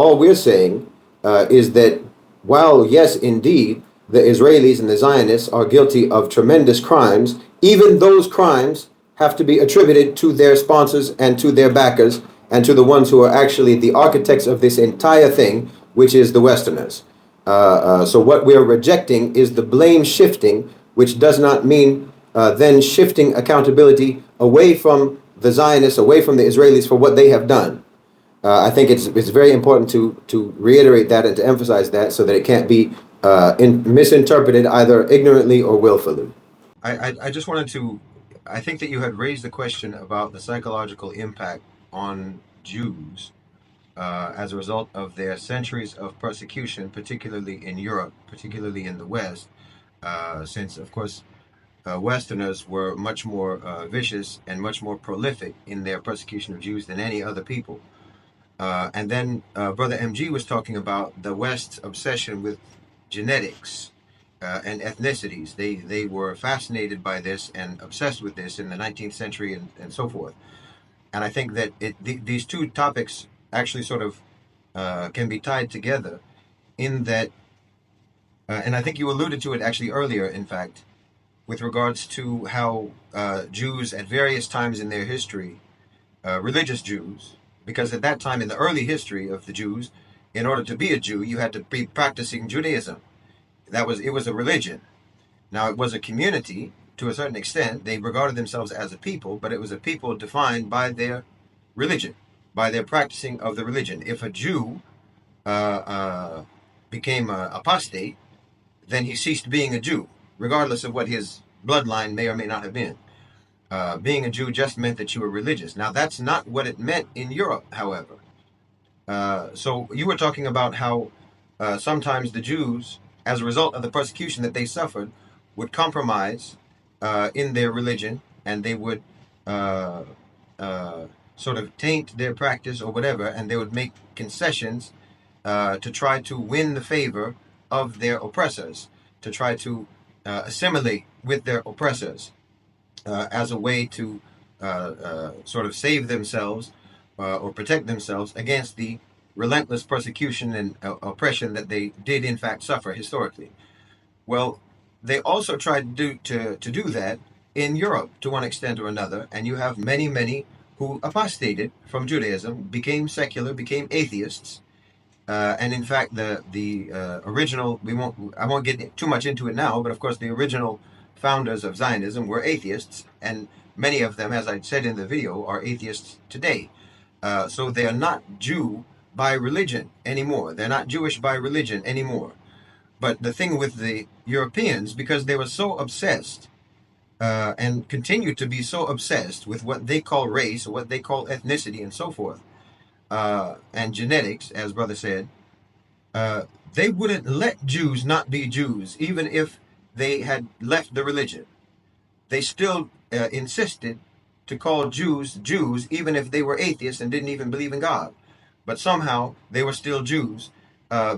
all we're saying is that while, yes, indeed, the Israelis and the Zionists are guilty of tremendous crimes, even those crimes have to be attributed to their sponsors and to their backers and to the ones who are actually the architects of this entire thing, which is the Westerners. So what we're rejecting is the blame shifting, which does not mean then shifting accountability away from the Zionists, away from the Israelis for what they have done. I think it's very important to reiterate that and to emphasize that so that it can't be misinterpreted either ignorantly or willfully. I just wanted to, I think that you had raised the question about the psychological impact on Jews as a result of their centuries of persecution, particularly in Europe, particularly in the West, since, of course, Westerners were much more vicious and much more prolific in their persecution of Jews than any other people. And then Brother MG was talking about the West's obsession with genetics and ethnicities. They were fascinated by this and obsessed with this in the 19th century and so forth. And I think that these two topics actually sort of can be tied together in that, and I think you alluded to it actually earlier, in fact, with regards to how Jews at various times in their history, religious Jews, because at that time in the early history of the Jews, in order to be a Jew, you had to be practicing Judaism. It was a religion. Now it was a community to a certain extent. They regarded themselves as a people, but it was a people defined by their religion, by their practicing of the religion. If a Jew became an apostate, then he ceased being a Jew, regardless of what his bloodline may or may not have been. Being a Jew just meant that you were religious. Now, that's not what it meant in Europe, however. So you were talking about how sometimes the Jews, as a result of the persecution that they suffered, would compromise in their religion, and they would sort of taint their practice or whatever, and they would make concessions to try to win the favor of their oppressors, to try to assimilate with their oppressors. As a way to sort of save themselves or protect themselves against the relentless persecution and oppression that they did in fact suffer historically. Well, they also tried to do that in Europe to one extent or another, and you have many who apostated from Judaism, became secular, became atheists, and in fact the original, I won't get too much into it now, but of course the original founders of Zionism were atheists, and many of them, as I said in the video, are atheists today. So they are not Jew by religion anymore. They're not Jewish by religion anymore. But the thing with the Europeans, because they were so obsessed and continue to be so obsessed with what they call race or what they call ethnicity and so forth, and genetics, as Brother said, they wouldn't let Jews not be Jews, even if they had left the religion. They still insisted to call Jews Jews, even if they were atheists and didn't even believe in God. But somehow they were still Jews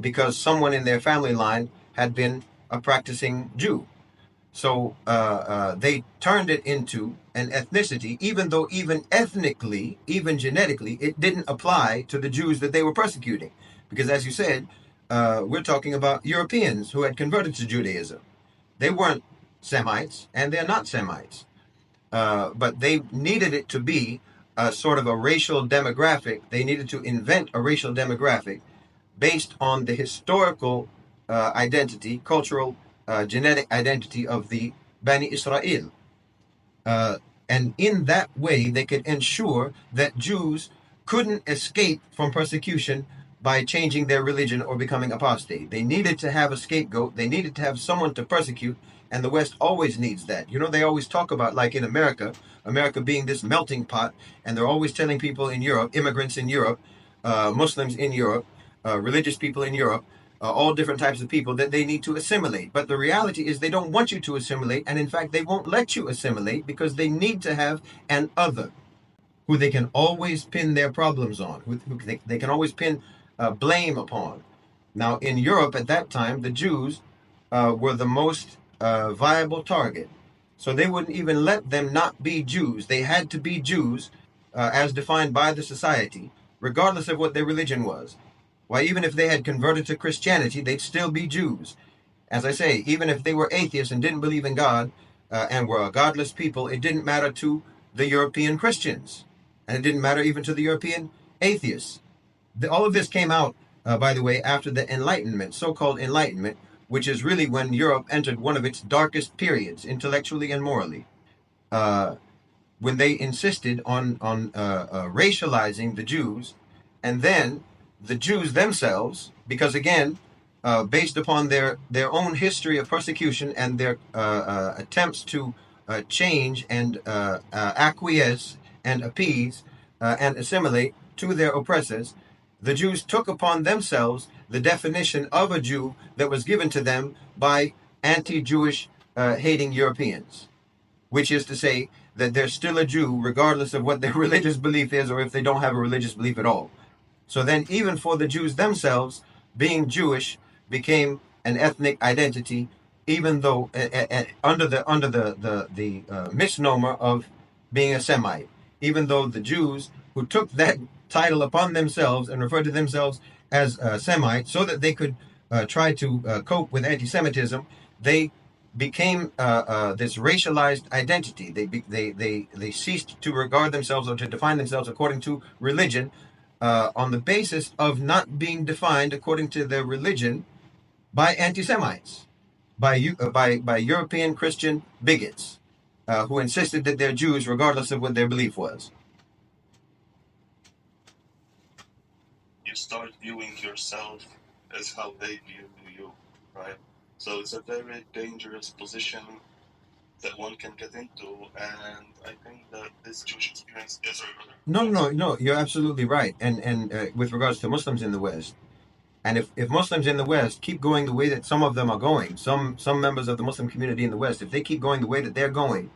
because someone in their family line had been a practicing Jew. So they turned it into an ethnicity, even though even ethnically, even genetically, it didn't apply to the Jews that they were persecuting. Because as you said, we're talking about Europeans who had converted to Judaism. They weren't Semites, and they're not Semites. But they needed it to be a sort of a racial demographic. They needed to invent a racial demographic based on the historical identity, cultural, genetic identity of the Bani Israel. And in that way, they could ensure that Jews couldn't escape from persecution by changing their religion or becoming apostate. They needed to have a scapegoat. They needed to have someone to persecute, and the West always needs that. You know, they always talk about, like in America, America being this melting pot, and they're always telling people in Europe, immigrants in Europe, Muslims in Europe, religious people in Europe, all different types of people, that they need to assimilate. But the reality is they don't want you to assimilate, and in fact, they won't let you assimilate because they need to have an other who they can always pin their problems on, who they can always pin blame upon. Now, in Europe at that time, the Jews were the most viable target. So they wouldn't even let them not be Jews. They had to be Jews as defined by the society, regardless of what their religion was. Why, even if they had converted to Christianity, they'd still be Jews. As I say, even if they were atheists and didn't believe in God and were a godless people, it didn't matter to the European Christians. And it didn't matter even to the European atheists. All of this came out, by the way, after the Enlightenment, so-called Enlightenment, which is really when Europe entered one of its darkest periods, intellectually and morally, when they insisted on racializing the Jews, and then the Jews themselves, because again, based upon their own history of persecution and their attempts to change and acquiesce and appease and assimilate to their oppressors, the Jews took upon themselves the definition of a Jew that was given to them by anti-Jewish hating Europeans, which is to say that they're still a Jew regardless of what their religious belief is or if they don't have a religious belief at all. So then even for the Jews themselves, being Jewish became an ethnic identity, even though under the misnomer of being a Semite, even though the Jews who took that title upon themselves and referred to themselves as Semites so that they could try to cope with anti-Semitism, they became this racialized identity. They ceased to regard themselves or to define themselves according to religion on the basis of not being defined according to their religion by anti-Semites, by European Christian bigots who insisted that they're Jews regardless of what their belief was. You start viewing yourself as how they view you, right? So it's a very dangerous position that one can get into, and I think that this Jewish experience is No, you're absolutely right. And with regards to Muslims in the West, and if Muslims in the West keep going the way that some of them are going, some members of the Muslim community in the West, if they keep going the way that they're going,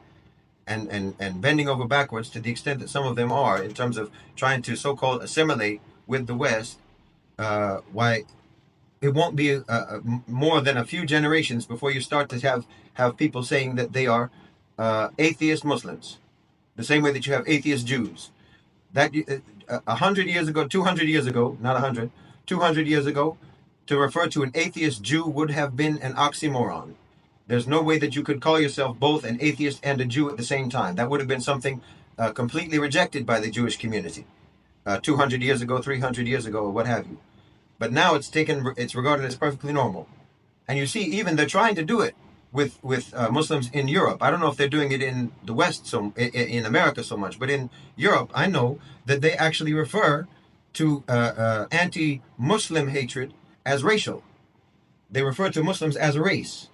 and bending over backwards to the extent that some of them are in terms of trying to so-called assimilate with the West, why it won't be more than a few generations before you start to have people saying that they are atheist Muslims, the same way that you have atheist Jews. That 100 years ago, 200 years ago, not 100, 200 years ago, to refer to an atheist Jew would have been an oxymoron. There's no way that you could call yourself both an atheist and a Jew at the same time. That would have been something completely rejected by the Jewish community 200 years ago, 300 years ago, or what have you. But now it's regarded as perfectly normal. And you see, even they're trying to do it with Muslims in Europe. I don't know if they're doing it in the West, in America so much, but in Europe, I know that they actually refer to anti-Muslim hatred as racial. They refer to Muslims as a race,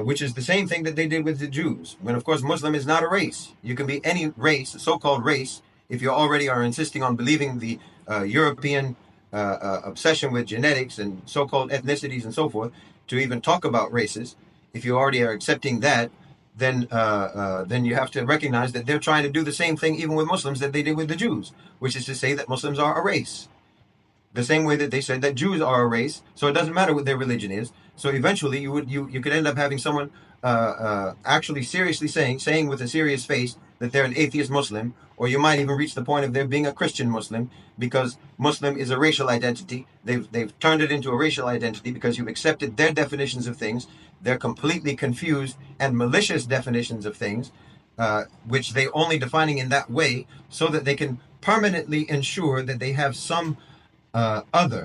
which is the same thing that they did with the Jews. When, of course, Muslim is not a race. You can be any race, so-called race, if you already are insisting on believing the European obsession with genetics and so-called ethnicities and so forth, to even talk about races. If you already are accepting that, then you have to recognize that they're trying to do the same thing even with Muslims that they did with the Jews, which is to say that Muslims are a race. The same way that they said that Jews are a race, so it doesn't matter what their religion is. So eventually you could end up having someone actually seriously saying with a serious face that they're an atheist Muslim, or you might even reach the point of there being a Christian Muslim, because Muslim is a racial identity. They've turned it into a racial identity because you've accepted their definitions of things, their completely confused and malicious definitions of things, which they only defining in that way so that they can permanently ensure that they have some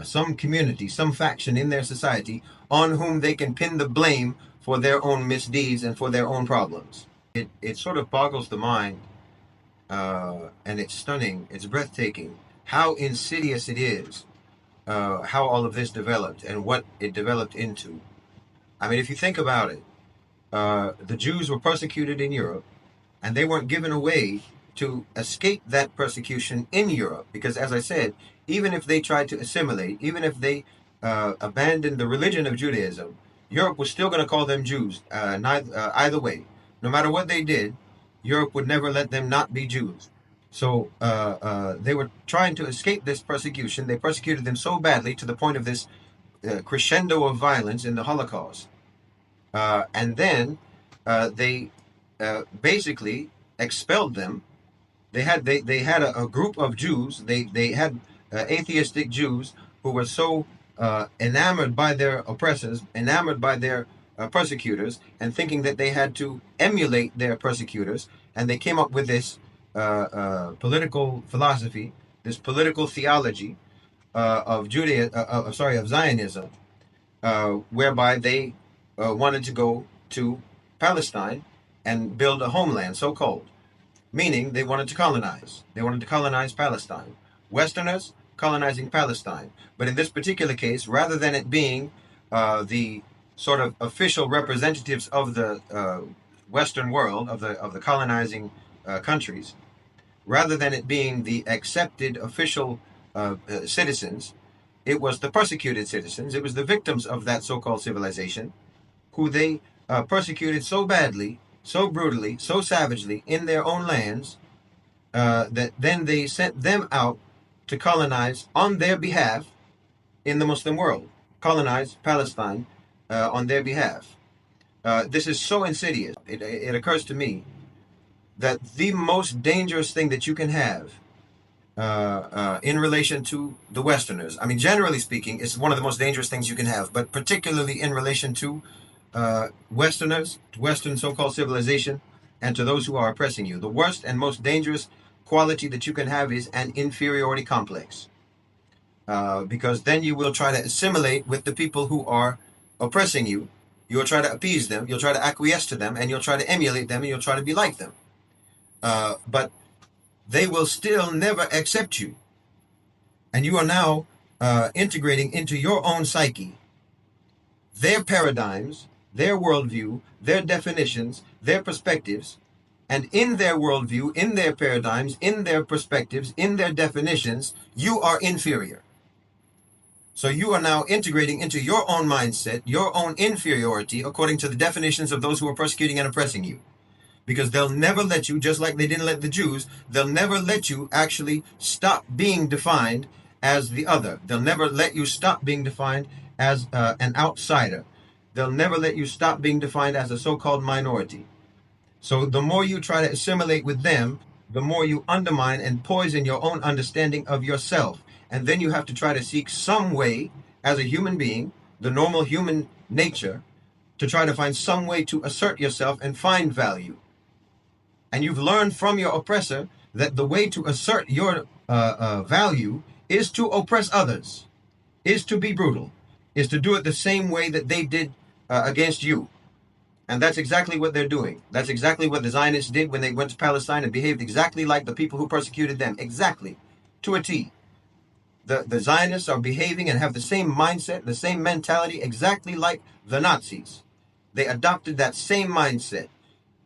some community, some faction in their society on whom they can pin the blame for their own misdeeds and for their own problems. It sort of boggles the mind, and it's stunning, it's breathtaking, how insidious it is, how all of this developed and what it developed into. I mean, if you think about it, the Jews were persecuted in Europe, and they weren't given a way to escape that persecution in Europe, because, as I said, even if they tried to assimilate, even if they abandoned the religion of Judaism, Europe was still going to call them Jews, either way. No matter what they did, Europe would never let them not be Jews. So they were trying to escape this persecution. They persecuted them so badly to the point of this crescendo of violence in the Holocaust. And then they basically expelled them. They had a group of Jews. They had atheistic Jews who were so enamored by their oppressors, enamored by their persecutors, and thinking that they had to emulate their persecutors, and they came up with this political philosophy, this political theology of Zionism, whereby they wanted to go to Palestine and build a homeland, so called, meaning they wanted to colonize. They wanted to colonize Palestine. Westerners colonizing Palestine. But in this particular case, rather than it being the sort of official representatives of the Western world, of the colonizing countries, rather than it being the accepted official citizens, it was the persecuted citizens, it was the victims of that so-called civilization, who they persecuted so badly, so brutally, so savagely in their own lands, that then they sent them out to colonize on their behalf in the Muslim world, colonize Palestine on their behalf. This is so insidious. It occurs to me that the most dangerous thing that you can have in relation to the Westerners, I mean, generally speaking, it's one of the most dangerous things you can have, but particularly in relation to Westerners, to Western so-called civilization, and to those who are oppressing you. The worst and most dangerous quality that you can have is an inferiority complex. Because then you will try to assimilate with the people who are oppressing you. You'll try to appease them, you'll try to acquiesce to them, and you'll try to emulate them, and you'll try to be like them. But they will still never accept you. And you are now integrating into your own psyche their paradigms, their worldview, their definitions, their perspectives. And in their worldview, in their paradigms, in their perspectives, in their definitions, you are inferior. So you are now integrating into your own mindset, your own inferiority, according to the definitions of those who are persecuting and oppressing you. Because they'll never let you, just like they didn't let the Jews, they'll never let you actually stop being defined as the other. They'll never let you stop being defined as an outsider. They'll never let you stop being defined as a so-called minority. So the more you try to assimilate with them, the more you undermine and poison your own understanding of yourself. And then you have to try to seek some way, as a human being, the normal human nature, to try to find some way to assert yourself and find value. And you've learned from your oppressor that the way to assert your value is to oppress others, is to be brutal, is to do it the same way that they did against you. And that's exactly what they're doing. That's exactly what the Zionists did when they went to Palestine and behaved exactly like the people who persecuted them. Exactly. To a T. The Zionists are behaving and have the same mindset, the same mentality, exactly like the Nazis. They adopted that same mindset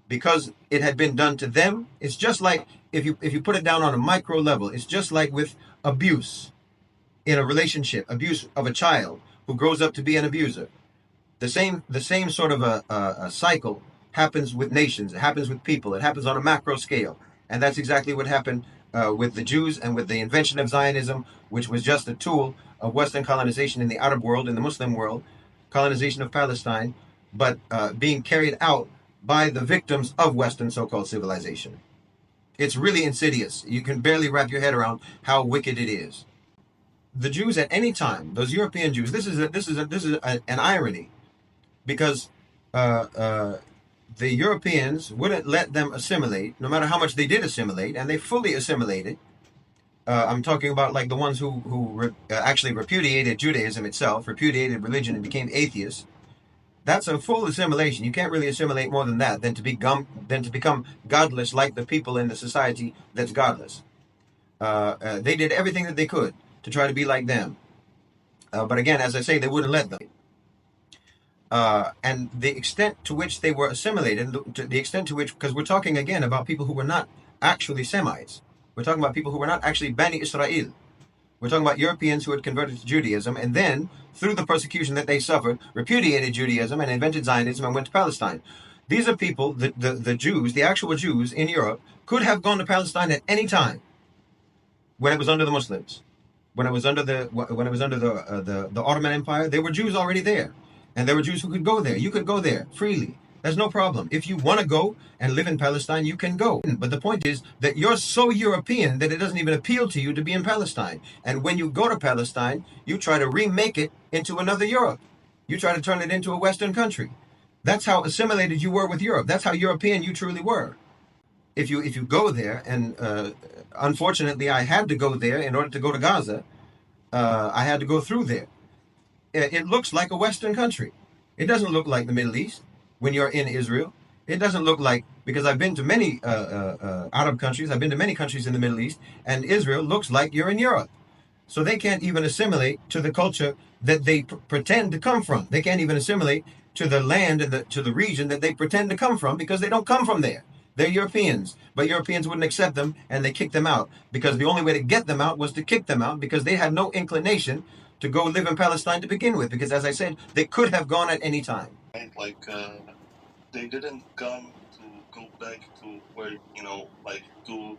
because it had been done to them. It's just like, if you put it down on a micro level, it's just like with abuse in a relationship, abuse of a child who grows up to be an abuser. The same sort of a cycle happens with nations. It happens with people. It happens on a macro scale. And that's exactly what happened with the Jews and with the invention of Zionism, which was just a tool of Western colonization in the Arab world, in the Muslim world, colonization of Palestine, but being carried out by the victims of Western so-called civilization. It's really insidious. You can barely wrap your head around how wicked it is. The Jews at any time, those European Jews, this is an irony. Because the Europeans wouldn't let them assimilate, no matter how much they did assimilate, and they fully assimilated. I'm talking about like the ones who actually repudiated Judaism itself, repudiated religion, and became atheists. That's a full assimilation. You can't really assimilate more than that, than to become godless like the people in the society that's godless. They did everything that they could to try to be like them. But again, as I say, they wouldn't let them. And the extent to which they were assimilated, the extent to which, because we're talking again about people who were not actually Semites. We're talking about people who were not actually Bani Israel. We're talking about Europeans who had converted to Judaism and then, through the persecution that they suffered, repudiated Judaism and invented Zionism and went to Palestine. These are people, the Jews, the actual Jews in Europe, could have gone to Palestine at any time when it was under the Muslims. When it was under the Ottoman Empire, there were Jews already there. And there were Jews who could go there. You could go there freely. There's no problem. If you want to go and live in Palestine, you can go. But the point is that you're so European that it doesn't even appeal to you to be in Palestine. And when you go to Palestine, you try to remake it into another Europe. You try to turn it into a Western country. That's how assimilated you were with Europe. That's how European you truly were. If you go there, and unfortunately I had to go there in order to go to Gaza, I had to go through there. It looks like a Western country. It doesn't look like the Middle East when you're in Israel. It doesn't look like, because I've been to many Arab countries, I've been to many countries in the Middle East, and Israel looks like you're in Europe. So they can't even assimilate to the culture that they pretend to come from. They can't even assimilate to the land and to the region that they pretend to come from, because they don't come from there. They're Europeans, but Europeans wouldn't accept them, and they kicked them out, because the only way to get them out was to kick them out, because they had no inclination to go live in Palestine to begin with, because as I said, they could have gone at any time. Right? Like, they didn't come to go back to where, like to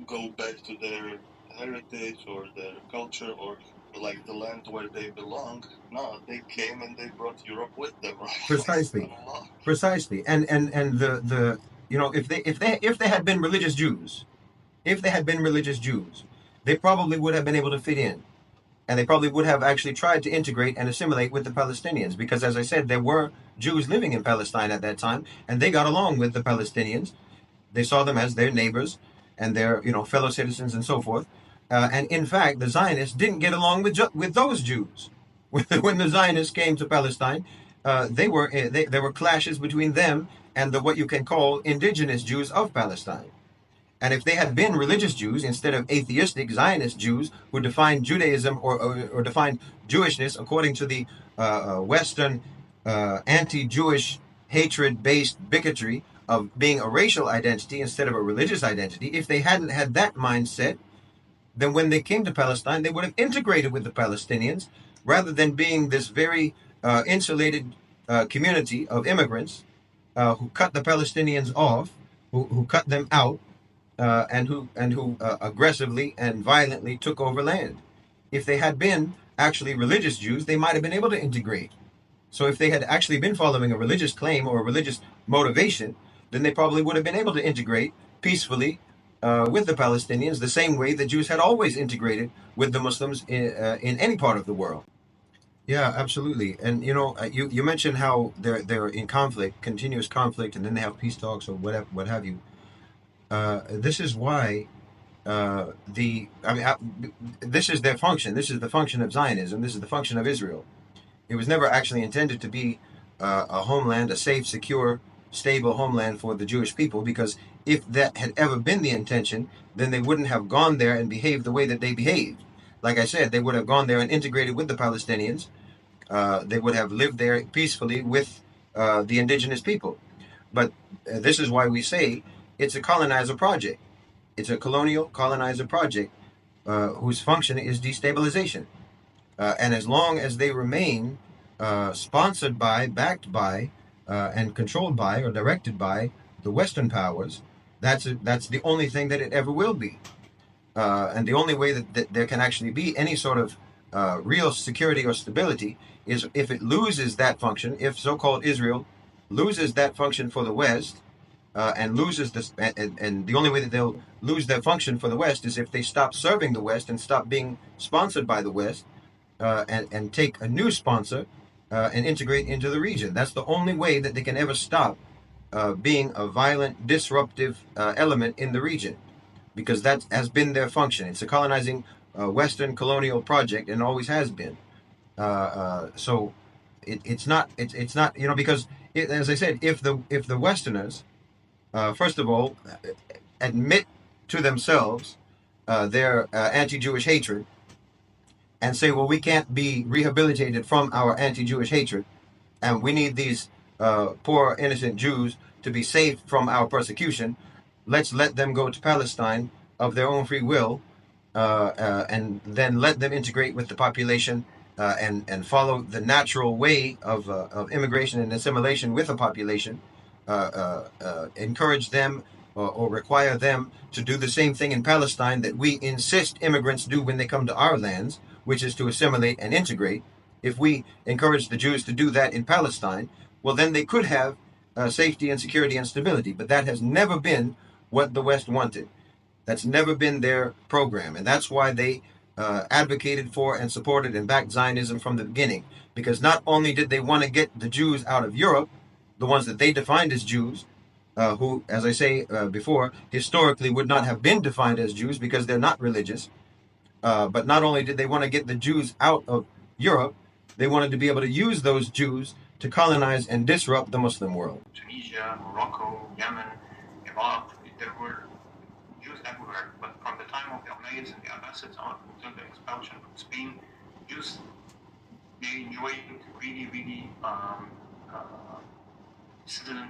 go back to their heritage or their culture or like the land where they belong. No, they came and they brought Europe with them, right? Precisely. Precisely. And the if they had been religious Jews, they probably would have been able to fit in. And they probably would have actually tried to integrate and assimilate with the Palestinians, because, as I said, there were Jews living in Palestine at that time, and they got along with the Palestinians. They saw them as their neighbors and their fellow citizens and so forth. And in fact, the Zionists didn't get along with those Jews. When the Zionists came to Palestine, there were clashes between them and what you can call indigenous Jews of Palestine. And if they had been religious Jews instead of atheistic Zionist Jews who defined Judaism or defined Jewishness according to the Western anti-Jewish hatred-based bigotry of being a racial identity instead of a religious identity, if they hadn't had that mindset, then when they came to Palestine, they would have integrated with the Palestinians rather than being this very insulated community of immigrants who cut the Palestinians off, who cut them out, and who aggressively and violently took over land. If they had been actually religious Jews, they might have been able to integrate. So if they had actually been following a religious claim or a religious motivation, then they probably would have been able to integrate peacefully with the Palestinians, the same way the Jews had always integrated with the Muslims in any part of the world. Yeah, absolutely. And you mentioned how they're in conflict, continuous conflict, and then they have peace talks or whatever, what have you. This is why this is their function. This is the function of Zionism. This is the function of Israel. It was never actually intended to be a homeland, a safe, secure, stable homeland for the Jewish people, because if that had ever been the intention, then they wouldn't have gone there and behaved the way that they behaved. Like I said, they would have gone there and integrated with the Palestinians. They would have lived there peacefully with the indigenous people. But this is why we say it's a colonizer project. It's a colonial colonizer project whose function is destabilization. And as long as they remain sponsored by, backed by, and controlled by or directed by the Western powers, that's the only thing that it ever will be. And the only way that there can actually be any sort of real security or stability is if it loses that function, if so-called Israel loses that function for the West, and loses this, and the only way that they'll lose their function for the West is if they stop serving the West and stop being sponsored by the West, and take a new sponsor and integrate into the region. That's the only way that they can ever stop being a violent, disruptive element in the region, because that has been their function. It's a colonizing Western colonial project and always has been. So it's not because as I said, if the Westerners first of all admit to themselves their anti-Jewish hatred and say, well, we can't be rehabilitated from our anti-Jewish hatred, and we need these poor innocent Jews to be safe from our persecution. Let's let them go to Palestine of their own free will, and then let them integrate with the population and follow the natural way of immigration and assimilation with the population. Encourage them or require them to do the same thing in Palestine that we insist immigrants do when they come to our lands, which is to assimilate and integrate. If we encourage the Jews to do that in Palestine, well, then they could have safety and security and stability. But that has never been what the West wanted. That's never been their program. And that's why they advocated for and supported and backed Zionism from the beginning. Because not only did they want to get the Jews out of Europe, the ones that they defined as Jews, who, as I say before, historically would not have been defined as Jews because they're not religious. But not only did they want to get the Jews out of Europe, they wanted to be able to use those Jews to colonize and disrupt the Muslim world. Tunisia, Morocco, Yemen, Iraq, there were Jews everywhere. But from the time of the Umayyads and the Abbasids on until the expulsion from Spain, Jews, they enjoyed really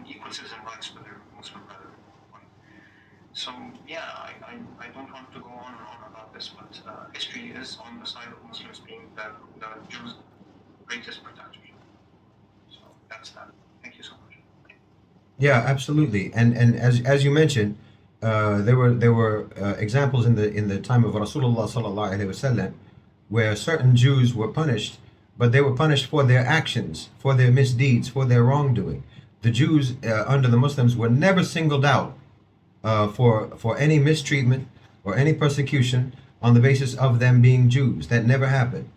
equal citizen rights with their Muslim brethren. So yeah, I don't want to go on and on about this, but history is on the side of Muslims being the Jews' greatest protectors. So that's that. Thank you so much. Yeah, absolutely. And as you mentioned, there were examples in the time of Rasulullah sallallahu alaihi wasallam where certain Jews were punished, but they were punished for their actions, for their misdeeds, for their wrongdoing. The Jews under the Muslims were never singled out for any mistreatment or any persecution on the basis of them being Jews. That never happened.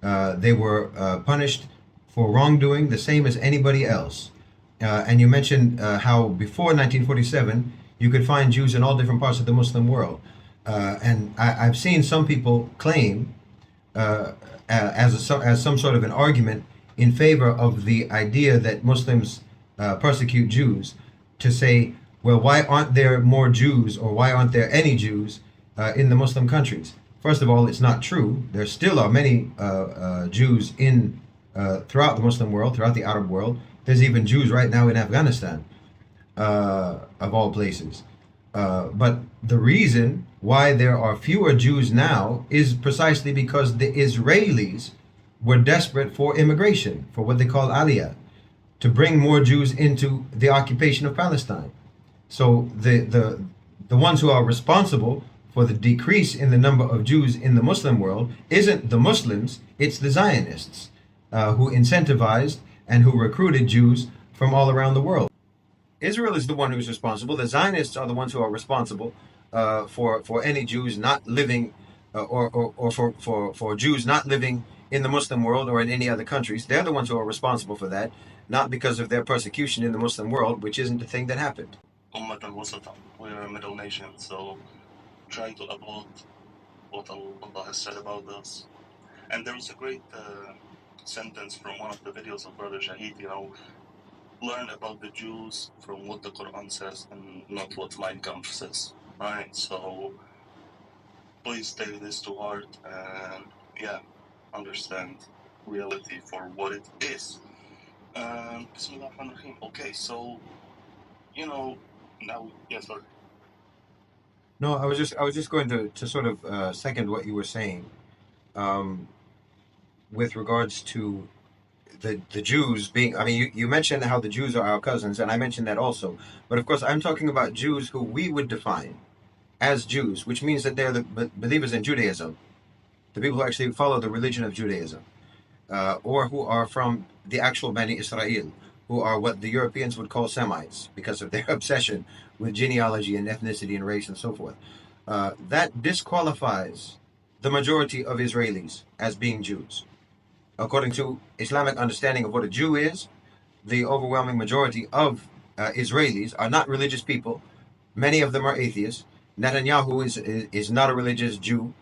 They were punished for wrongdoing the same as anybody else. And you mentioned how before 1947 you could find Jews in all different parts of the Muslim world. And I've seen some people claim as some sort of an argument in favor of the idea that Muslims persecute Jews to say, well, why aren't there more Jews, or why aren't there any Jews in the Muslim countries? First of all, it's not true. There still are many Jews in throughout the Muslim world, throughout the Arab world. There's even Jews right now in Afghanistan, of all places. But the reason why there are fewer Jews now is precisely because the Israelis were desperate for immigration, for what they call aliyah, to bring more Jews into the occupation of Palestine. So the ones who are responsible for the decrease in the number of Jews in the Muslim world isn't the Muslims, it's the Zionists who incentivized and who recruited Jews from all around the world. Israel is the one who's responsible. The Zionists are the ones who are responsible for any Jews not living or for Jews not living in the Muslim world or in any other countries. They're the ones who are responsible for that, not because of their persecution in the Muslim world, which isn't the thing that happened. We're a middle nation, so trying to uphold what Allah has said about us. And there was a great sentence from one of the videos of Brother Shahid, learn about the Jews from what the Quran says and not what Mein Kampf says, right? So please take this to heart and understand reality for what it is. Bismillah ar-Rahman ar-Rahim. Okay, so now, yes, sir. No, I was just going to sort of second what you were saying with regards to the Jews being. I mean, you mentioned how the Jews are our cousins, and I mentioned that also. But of course, I'm talking about Jews who we would define as Jews, which means that they're the believers in Judaism, the people who actually follow the religion of Judaism, or who are from the actual Bani Israel, who are what the Europeans would call Semites because of their obsession with genealogy and ethnicity and race and so forth. That disqualifies the majority of Israelis as being Jews. According to Islamic understanding of what a Jew is, the overwhelming majority of Israelis are not religious people. Many of them are atheists. Netanyahu is not a religious Jew.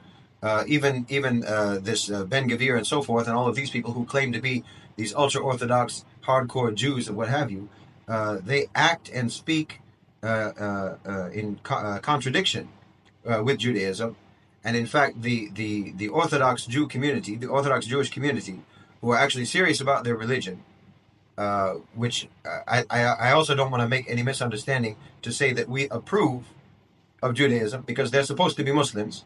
Even this Ben Gvir and so forth, and all of these people who claim to be these ultra-Orthodox, hardcore Jews and what have you, they act and speak in contradiction with Judaism. And in fact, the Orthodox Jew community, the Orthodox Jewish community, who are actually serious about their religion, which I also don't want to make any misunderstanding to say that we approve of Judaism, because they're supposed to be Muslims,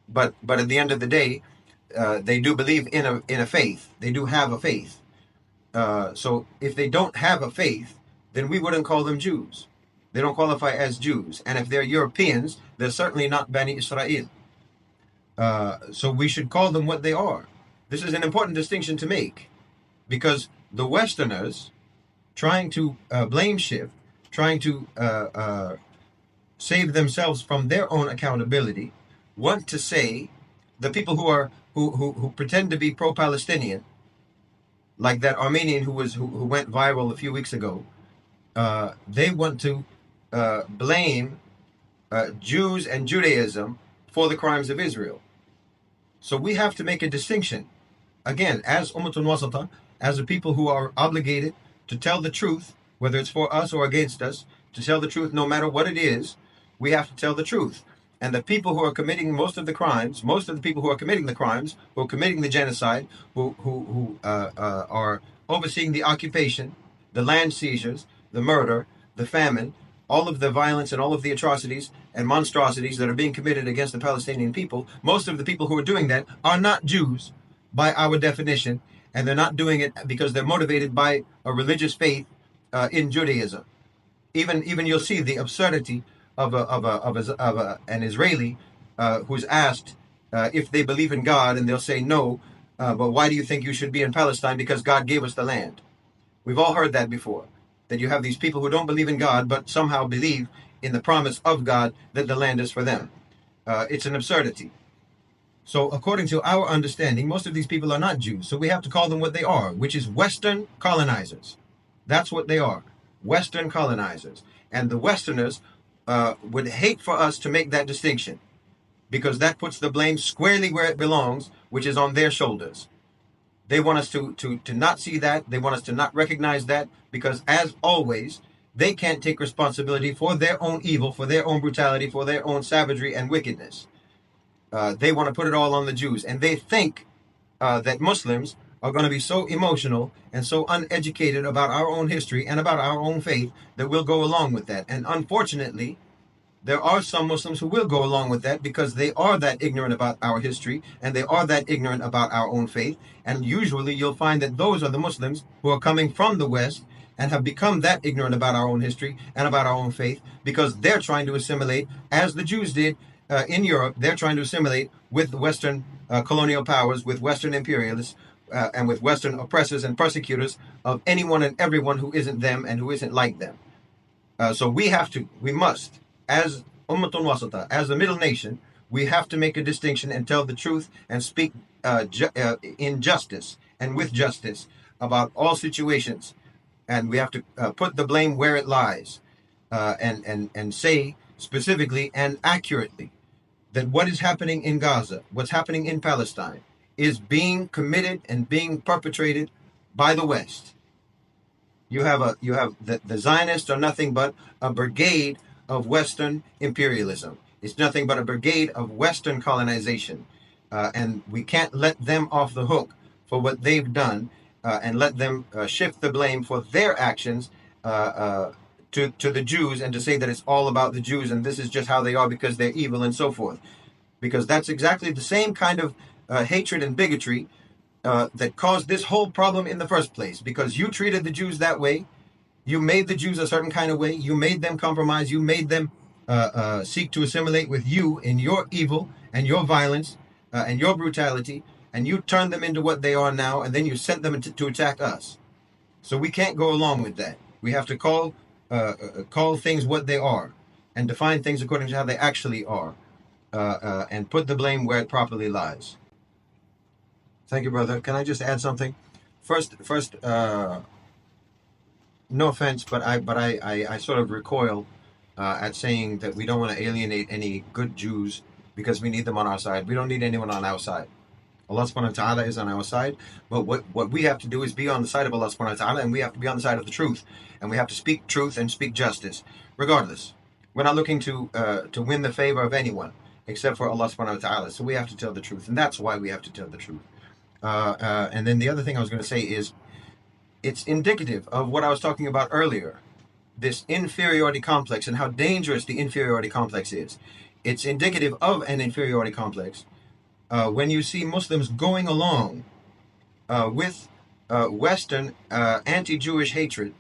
but at the end of the day, they do believe in a faith. They do have a faith. So if they don't have a faith, then we wouldn't call them Jews. They don't qualify as Jews. And if they're Europeans, they're certainly not Bani Israel. So we should call them what they are. This is an important distinction to make, because the Westerners trying to blame shift, trying to save themselves from their own accountability, want to say the people who pretend to be pro-Palestinian, like that Armenian who went viral a few weeks ago, they want to blame Jews and Judaism for the crimes of Israel. So we have to make a distinction. Again, as Ummatun Wasata, as a people who are obligated to tell the truth, whether it's for us or against us, to tell the truth no matter what it is, we have to tell the truth. And the people who are committing most of the crimes, most of the people who are committing the crimes, who are committing the genocide, who are overseeing the occupation, the land seizures, the murder, the famine, all of the violence and all of the atrocities and monstrosities that are being committed against the Palestinian people, most of the people who are doing that are not Jews by our definition, and they're not doing it because they're motivated by a religious faith in Judaism. Even you'll see the absurdity of an Israeli who's asked if they believe in God, and they'll say no. But why do you think you should be in Palestine? Because God gave us the land. We've all heard that before. That you have these people who don't believe in God, but somehow believe in the promise of God that the land is for them. It's an absurdity. So according to our understanding, most of these people are not Jews. So we have to call them what they are, which is Western colonizers. That's what they are, Western colonizers. And the Westerners would hate for us to make that distinction, because that puts the blame squarely where it belongs, which is on their shoulders. They want us to not see that. They want us to not recognize that, because as always, they can't take responsibility for their own evil, for their own brutality, for their own savagery and wickedness. They want to put it all on the Jews. And they think that Muslims are going to be so emotional and so uneducated about our own history and about our own faith that we'll go along with that. And unfortunately, there are some Muslims who will go along with that because they are that ignorant about our history and they are that ignorant about our own faith. And usually you'll find that those are the Muslims who are coming from the West and have become that ignorant about our own history and about our own faith because they're trying to assimilate, as the Jews did in Europe. They're trying to assimilate with the Western colonial powers, with Western imperialists, and with Western oppressors and persecutors of anyone and everyone who isn't them and who isn't like them. So we must, as Ummatun Wasata, as a middle nation, we have to make a distinction and tell the truth and speak in justice and with justice about all situations. And we have to put the blame where it lies, and say specifically and accurately that what is happening in Gaza, what's happening in Palestine, is being committed and being perpetrated by the West. You have the Zionists are nothing but a brigade of Western imperialism. It's nothing but a brigade of Western colonization, and we can't let them off the hook for what they've done, and let them shift the blame for their actions to the Jews, and to say that it's all about the Jews and this is just how they are because they're evil and so forth. Because that's exactly the same kind of hatred and bigotry that caused this whole problem in the first place. Because you treated the Jews that way, you made the Jews a certain kind of way, you made them compromise, you made them seek to assimilate with you in your evil and your violence and your brutality, and you turned them into what they are now, and then you sent them to attack us. So we can't go along with that. We have to call things what they are and define things according to how they actually are, and put the blame where it properly lies. Thank you, brother. Can I just add something? First, no offense, but I sort of recoil at saying that we don't want to alienate any good Jews because we need them on our side. We don't need anyone on our side. Allah subhanahu wa ta'ala is on our side, but what we have to do is be on the side of Allah subhanahu wa ta'ala, and we have to be on the side of the truth, and we have to speak truth and speak justice, regardless. We're not looking to win the favor of anyone except for Allah subhanahu wa ta'ala, so we have to tell the truth, and that's why we have to tell the truth. And then the other thing I was going to say is, it's indicative of what I was talking about earlier, this inferiority complex and how dangerous the inferiority complex is. It's indicative of an inferiority complex when you see Muslims going along with Western anti-Jewish hatred,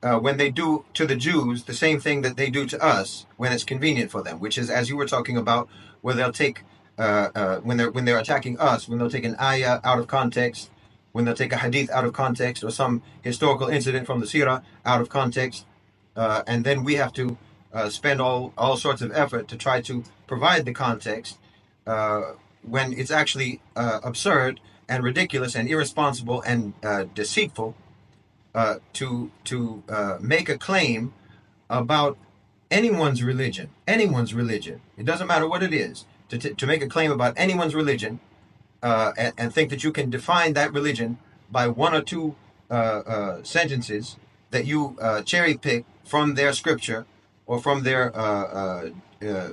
when they do to the Jews the same thing that they do to us when it's convenient for them, which is, as you were talking about, where they'll take when they're attacking us, when they'll take an ayah out of context, when they'll take a hadith out of context or some historical incident from the seerah out of context, and then we have to spend all sorts of effort to try to provide the context when it's actually absurd and ridiculous and irresponsible and deceitful to make a claim about anyone's religion. Anyone's religion. It doesn't matter what it is. To make a claim about anyone's religion and think that you can define that religion by one or two sentences that you cherry pick from their scripture or from their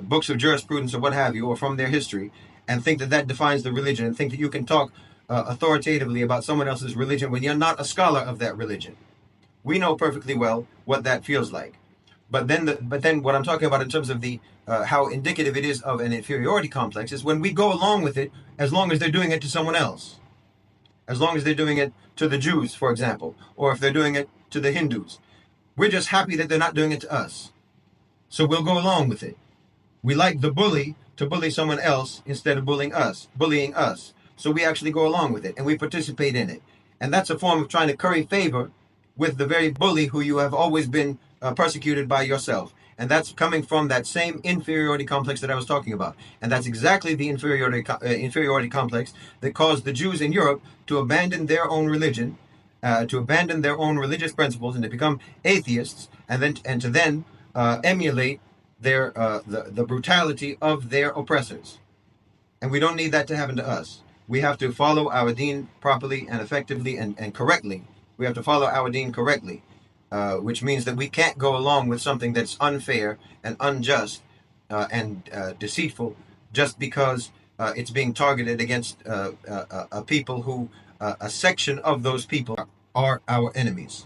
books of jurisprudence or what have you, or from their history, and think that that defines the religion, and think that you can talk authoritatively about someone else's religion when you're not a scholar of that religion. We know perfectly well what that feels like. But then what I'm talking about in terms of the how indicative it is of an inferiority complex is when we go along with it, as long as they're doing it to someone else, as long as they're doing it to the Jews, for example, or if they're doing it to the Hindus. We're just happy that they're not doing it to us, so we'll go along with it. We like the bully to bully someone else instead of bullying us. So we actually go along with it and we participate in it, and that's a form of trying to curry favor with the very bully who you have always been persecuted by yourself. And that's coming from that same inferiority complex that I was talking about. And that's exactly the inferiority complex that caused the Jews in Europe to abandon their own religion, to abandon their own religious principles, and to become atheists, and to then emulate their the brutality of their oppressors. And we don't need that to happen to us. We have to follow our deen properly and effectively and correctly. We have to follow our deen correctly, which means that we can't go along with something that's unfair and unjust and deceitful just because it's being targeted against a people who, a section of those people are our enemies.